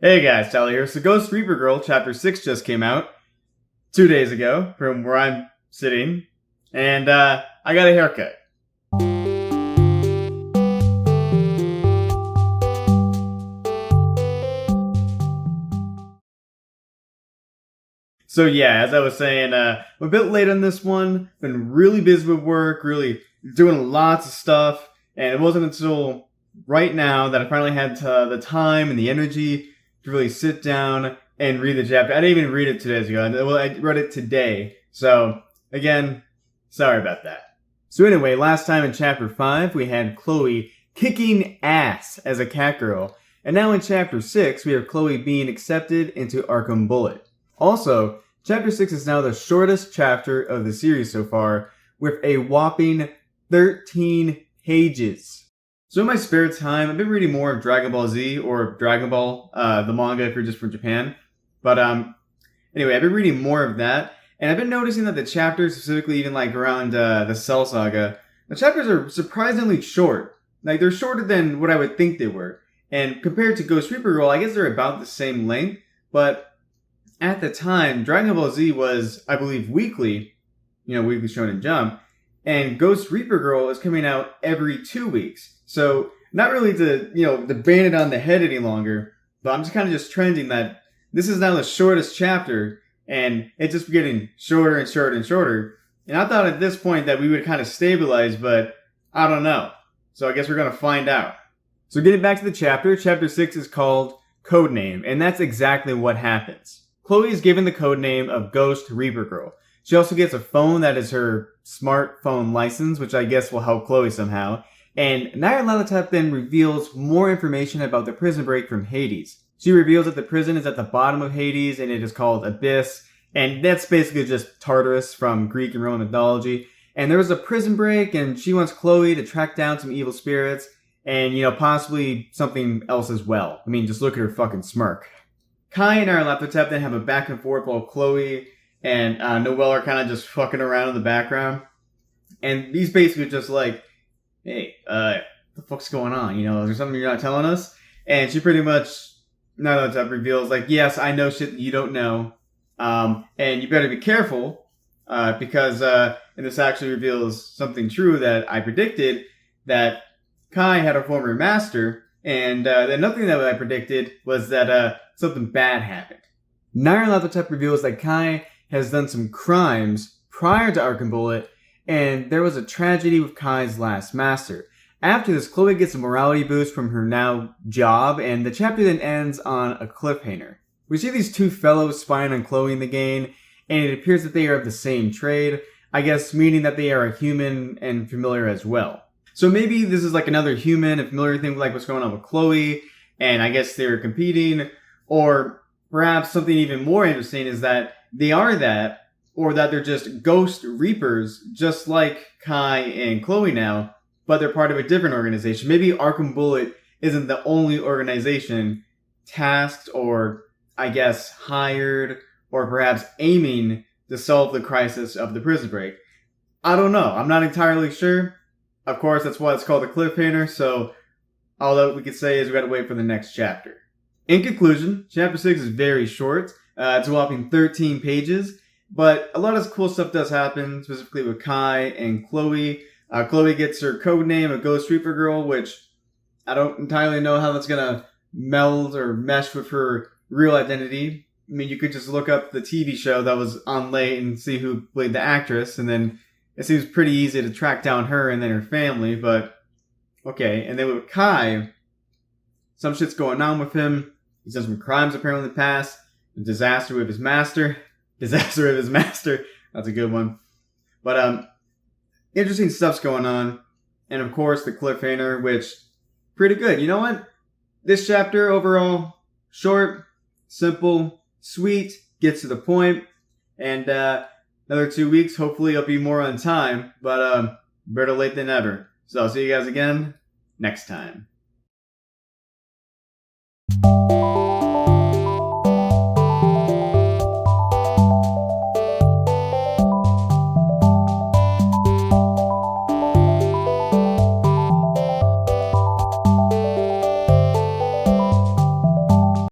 Hey guys, Tyler here. So Ghost Reaper Girl Chapter 6 just came out 2 days ago from where I'm sitting, and I got a haircut. So yeah, as I was saying, I'm a bit late on this one. Been really busy with work, really doing lots of stuff, and it wasn't until right now that I finally had the time and the energy to really sit down and read the chapter. I didn't even read it 2 days ago. Well, I read it today. So again, sorry about that. So anyway, last time in Chapter 5, we had Chloe kicking ass as a cat girl. And now in Chapter 6, we have Chloe being accepted into Arkham Bullet. Also, Chapter 6 is now the shortest chapter of the series so far, with a whopping 13 pages. So in my spare time, I've been reading more of Dragon Ball Z, or Dragon Ball, the manga if you're just from Japan. But anyway, I've been reading more of that, and I've been noticing that the chapters, specifically even like around the Cell Saga, the chapters are surprisingly short. Like, they're shorter than what I would think they were. And compared to Ghost Reaper Girl, I guess they're about the same length, but at the time, Dragon Ball Z was, I believe, weekly, Weekly Shonen Jump, and Ghost Reaper Girl is coming out every 2 weeks. So, not really to bang it on the head any longer, but I'm just kind of trending that this is now the shortest chapter, and it's just getting shorter and shorter and shorter. And I thought at this point that we would kind of stabilize, but I don't know. So I guess we're going to find out. So getting back to the chapter, Chapter 6 is called Codename, and that's exactly what happens. Chloe is given the codename of Ghost Reaper Girl. She also gets a phone that is her smartphone license, which I guess will help Chloe somehow. And Nyarlathotep then reveals more information about the prison break from Hades. She reveals that the prison is at the bottom of Hades, and it is called Abyss. And that's basically just Tartarus from Greek and Roman mythology. And there was a prison break, and she wants Chloe to track down some evil spirits, and, possibly something else as well. I mean, just look at her fucking smirk. Kai and Nyarlathotep then have a back and forth while Chloe and Noelle are kind of just fucking around in the background. And he's basically just like, hey, what the fuck's going on? Is there something you're not telling us? And she pretty much, Nyarlathotep reveals, like, yes, I know shit that you don't know. And you better be careful, because, and this actually reveals something true that I predicted, that Kai had a former master, and another thing that I predicted was that something bad happened. Nyarlathotep reveals that Kai has done some crimes prior to Arkham Bullet, and there was a tragedy with Kai's last master. After this, Chloe gets a morality boost from her now job, and the chapter then ends on a cliffhanger. We see these two fellows spying on Chloe in the game, and it appears that they are of the same trade, I guess meaning that they are a human and familiar as well. So maybe this is like another human and familiar thing like what's going on with Chloe, and I guess they're competing, or perhaps something even more interesting is that they are that, or that they're just ghost reapers, just like Kai and Chloe now, but they're part of a different organization. Maybe Arkham Bullet isn't the only organization tasked or, I guess, hired or perhaps aiming to solve the crisis of the prison break. I don't know. I'm not entirely sure. Of course, that's why it's called a cliffhanger, so all that we could say is we gotta wait for the next chapter. In conclusion, Chapter 6 is very short. It's a whopping 13 pages, but a lot of cool stuff does happen, specifically with Kai and Chloe. Chloe gets her codename of Ghost Reaper Girl, which I don't entirely know how that's gonna meld or mesh with her real identity. I mean, you could just look up the TV show that was on late and see who played the actress, and then it seems pretty easy to track down her and then her family, but okay. And then with Kai, some shit's going on with him. He's done some crimes apparently in the past. A disaster with his master. Disaster with his master. That's a good one. But interesting stuff's going on. And of course, the cliffhanger, which, pretty good. You know what? This chapter overall, short, simple, sweet, gets to the point. And another 2 weeks, hopefully it'll be more on time. But better late than never. So I'll see you guys again next time.